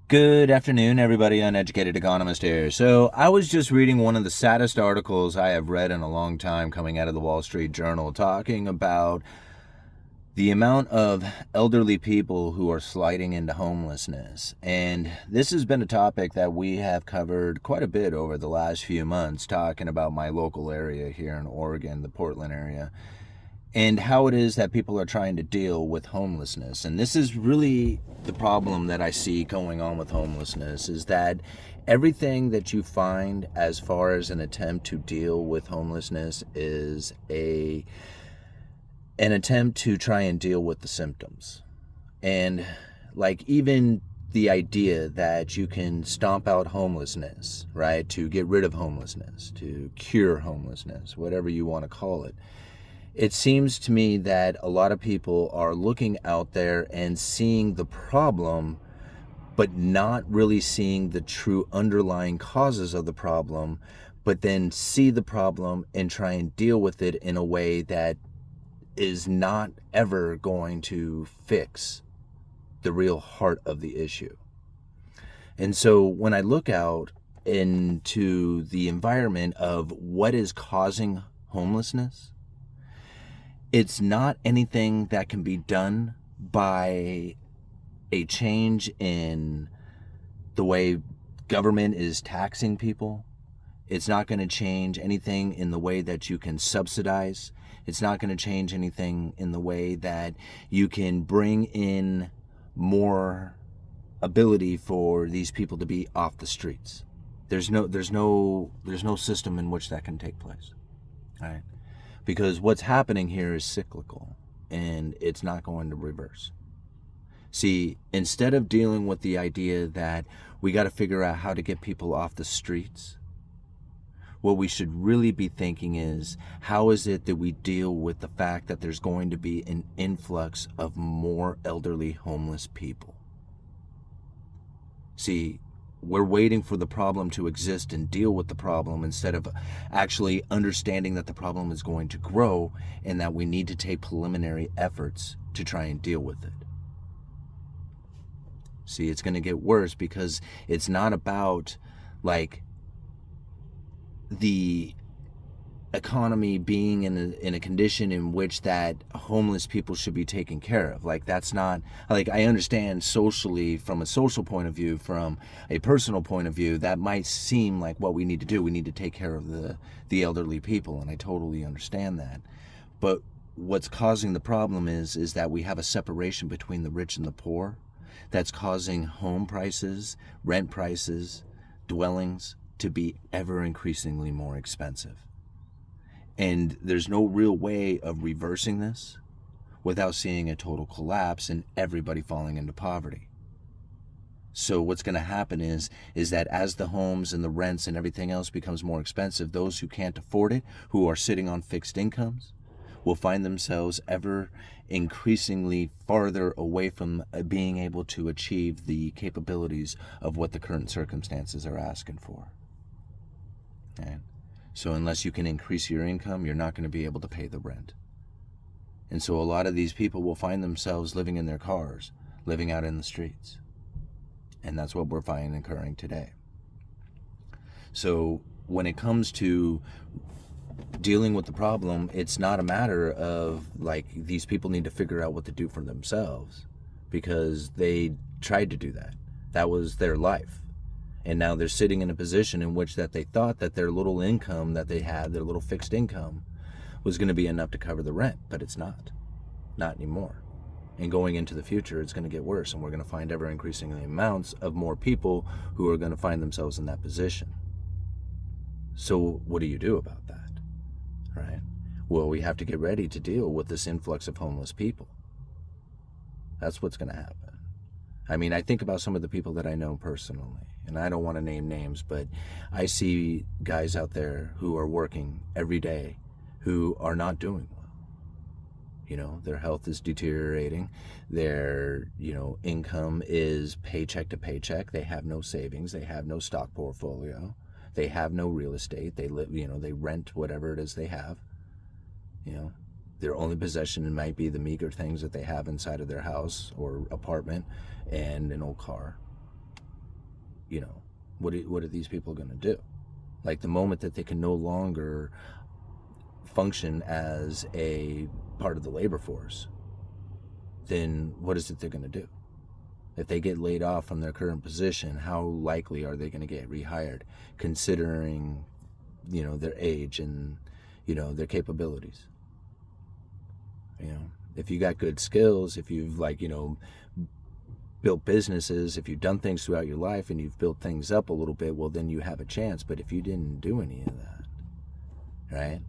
Good afternoon, everybody. Uneducated Economist here. So, I was just reading one of the saddest articles I have read in a long time coming out of the Wall Street Journal talking about the amount of elderly people who are sliding into homelessness. And this has been a topic that we have covered quite a bit over the last few months, talking about my local area here in Oregon, the Portland area, and how it is that people are trying to deal with homelessness. And this is really the problem that I see going on with homelessness, is that everything that you find as far as an attempt to deal with homelessness is an attempt to try and deal with the symptoms. And like even the idea that you can stomp out homelessness, right, to get rid of homelessness, to cure homelessness, whatever you want to call it. It seems to me that a lot of people are looking out there and seeing the problem, but not really seeing the true underlying causes of the problem, but then see the problem and try and deal with it in a way that is not ever going to fix the real heart of the issue. And so when I look out into the environment of what is causing homelessness, it's not anything that can be done by a change in the way government is taxing people. It's not going to change anything in the way that you can subsidize. It's not going to change anything in the way that you can bring in more ability for these people to be off the streets. There's no system in which that can take place. All right? Because what's happening here is cyclical, and it's not going to reverse. See, instead of dealing with the idea that we got to figure out how to get people off the streets, what we should really be thinking is, how is it that we deal with the fact that there's going to be an influx of more elderly homeless people? See, we're waiting for the problem to exist and deal with the problem instead of actually understanding that the problem is going to grow and that we need to take preliminary efforts to try and deal with it. See, it's going to get worse because it's not about like the economy being in a condition in which that homeless people should be taken care of. Like, that's not, like, I understand socially, from a social point of view, from a personal point of view, that might seem like what we need to do. We need to take care of the elderly people, and I totally understand that. But what's causing the problem is that we have a separation between the rich and the poor that's causing home prices, rent prices, dwellings to be ever increasingly more expensive. And there's no real way of reversing this without seeing a total collapse and everybody falling into poverty. So what's going to happen is that as the homes and the rents and everything else becomes more expensive, those who can't afford it, who are sitting on fixed incomes, will find themselves ever increasingly farther away from being able to achieve the capabilities of what the current circumstances are asking for. Okay? So unless you can increase your income, you're not going to be able to pay the rent. And so a lot of these people will find themselves living in their cars, living out in the streets. And that's what we're finding occurring today. So when it comes to dealing with the problem, it's not a matter of like these people need to figure out what to do for themselves, because they tried to do that. That was their life. And now they're sitting in a position in which that they thought that their little income that they had, their little fixed income, was going to be enough to cover the rent, but it's not anymore. And going into the future, it's going to get worse, and we're going to find ever increasing amounts of more people who are going to find themselves in that position. So what do you do about that, right? Well, we have to get ready to deal with this influx of homeless people. That's what's going to happen. I mean, I think about some of the people that I know personally, and I don't want to name names, but I see guys out there who are working every day who are not doing well. You know, their health is deteriorating. Their, income is paycheck to paycheck. They have no savings. They have no stock portfolio. They have no real estate. They live, they rent whatever it is they have. Their only possession might be the meager things that they have inside of their house or apartment and an old car. what are these people going to do? Like, the moment that they can no longer function as a part of the labor force, then what is it they're going to do? If they get laid off from their current position, how likely are they going to get rehired, considering, their age and, their capabilities? If you got good skills, if you've built businesses, if you've done things throughout your life and you've built things up a little bit, well, then you have a chance. But if you didn't do any of that, right?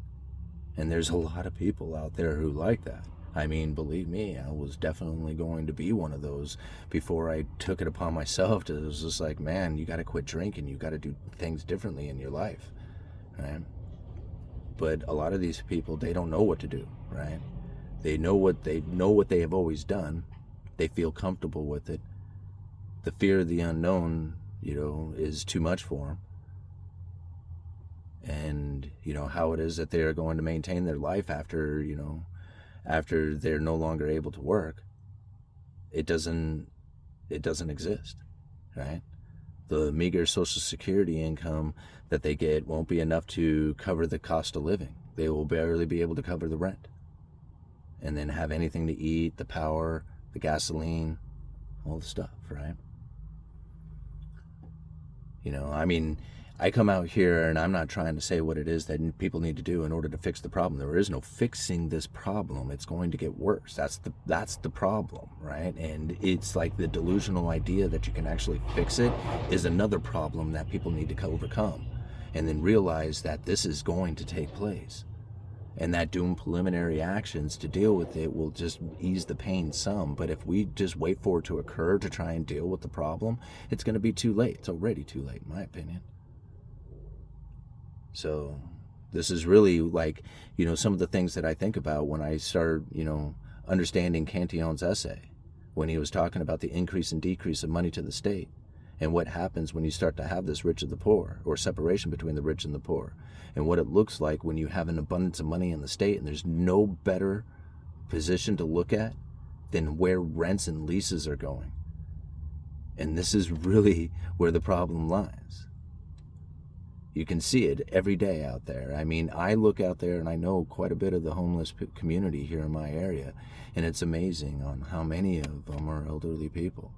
And there's a lot of people out there who like that. I mean, believe me, I was definitely going to be one of those before I took it upon myself to, it was just like, man, you got to quit drinking. You got to do things differently in your life, right? But a lot of these people, they don't know what to do, right? They know what they have always done. They feel comfortable with it. The fear of the unknown, is too much for them. And, how it is that they are going to maintain their life after they're no longer able to work, it doesn't exist, right? The meager Social Security income that they get won't be enough to cover the cost of living. They will barely be able to cover the rent. And then have anything to eat, the power, the gasoline, all the stuff, right? I come out here and I'm not trying to say what it is that people need to do in order to fix the problem. There is no fixing this problem. It's going to get worse. That's the problem, right? And it's like the delusional idea that you can actually fix it is another problem that people need to overcome, and then realize that this is going to take place. And that doing preliminary actions to deal with it will just ease the pain some. But if we just wait for it to occur to try and deal with the problem, it's going to be too late. It's already too late, in my opinion. So this is really some of the things that I think about when I start, understanding Cantillon's essay, when he was talking about the increase and decrease of money to the state, and what happens when you start to have this rich and the poor, or separation between the rich and the poor, and what it looks like when you have an abundance of money in the state, and there's no better position to look at than where rents and leases are going. And this is really where the problem lies. You can see it every day out there. I mean, I look out there and I know quite a bit of the homeless community here in my area, and it's amazing on how many of them are elderly people.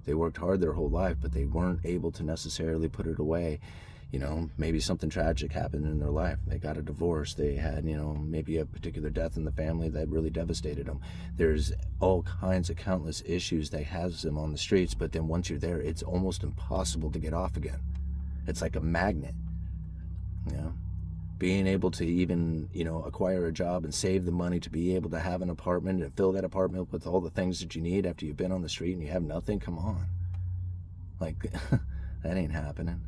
They worked hard their whole life, but they weren't able to necessarily put it away. Maybe something tragic happened in their life. They got a divorce. They had, maybe a particular death in the family that really devastated them. There's all kinds of countless issues that has them on the streets, but then once you're there, it's almost impossible to get off again. It's like a magnet. Being able to even, acquire a job and save the money to be able to have an apartment and fill that apartment with all the things that you need after you've been on the street and you have nothing, come on. That ain't happening.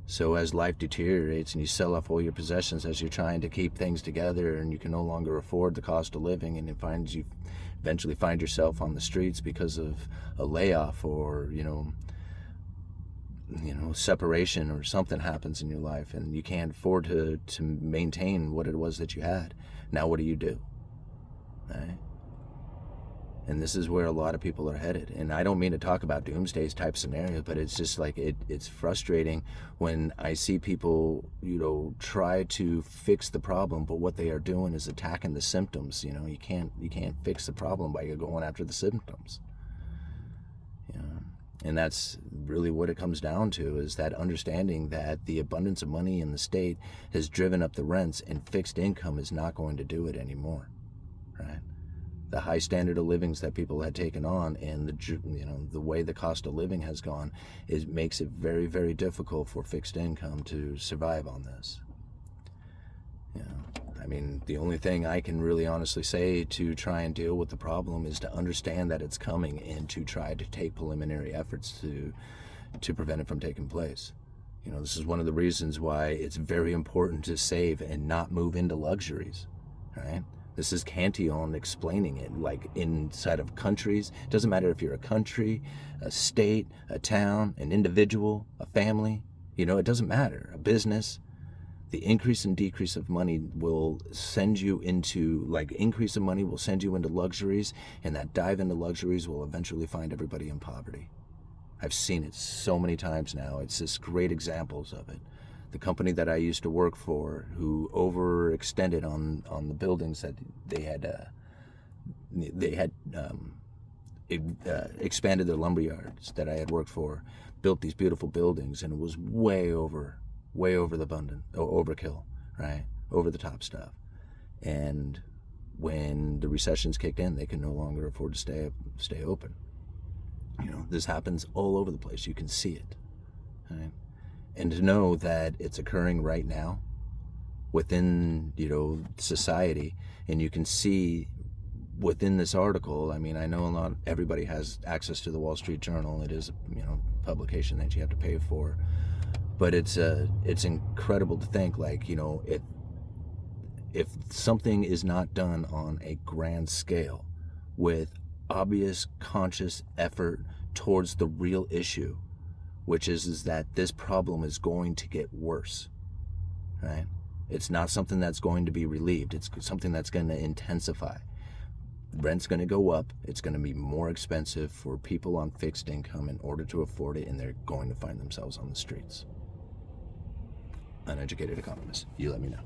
So as life deteriorates and you sell off all your possessions as you're trying to keep things together, and you can no longer afford the cost of living, and you eventually find yourself on the streets because of a layoff, or, separation, or something happens in your life and you can't afford to maintain what it was that you had. Now what do you do? Right? And this is where a lot of people are headed. And I don't mean to talk about doomsday type scenarios, but it's just like it's frustrating when I see people, try to fix the problem, but what they are doing is attacking the symptoms. You can't fix the problem by going after the symptoms. And that's really what it comes down to, is that understanding that the abundance of money in the state has driven up the rents, and fixed income is not going to do it anymore, right? The high standard of livings that people had taken on, and the way the cost of living has gone, makes it very, very difficult for fixed income to survive on this. I mean, the only thing I can really honestly say to try and deal with the problem is to understand that it's coming, and to try to take preliminary efforts to prevent it from taking place. This is one of the reasons why it's very important to save and not move into luxuries, right? This is Cantillon explaining it, like inside of countries. It doesn't matter if you're a country, a state, a town, an individual, a family, it doesn't matter, a business. The increase and decrease of money will send you into, increase of money will send you into luxuries, and that dive into luxuries will eventually find everybody in poverty, I've seen it so many times now. It's just great examples of it. The company that I used to work for, who overextended on the buildings that they had expanded their lumber yards that I had worked for, built these beautiful buildings, and it was way over the overkill, right? Over the top stuff. And when the recessions kicked in, they could no longer afford to stay open. You know, this happens all over the place. You can see it, right? And to know that it's occurring right now within, society, and you can see within this article, I mean, I know everybody has access to the Wall Street Journal. It is, publication that you have to pay for, but it's incredible to think, like, if something is not done on a grand scale with obvious conscious effort towards the real issue, which is that this problem is going to get worse, right? It's not something that's going to be relieved. It's something that's going to intensify. Rent's going to go up. It's going to be more expensive for people on fixed income in order to afford it, and they're going to find themselves on the streets. Uneducated Economist. You let me know.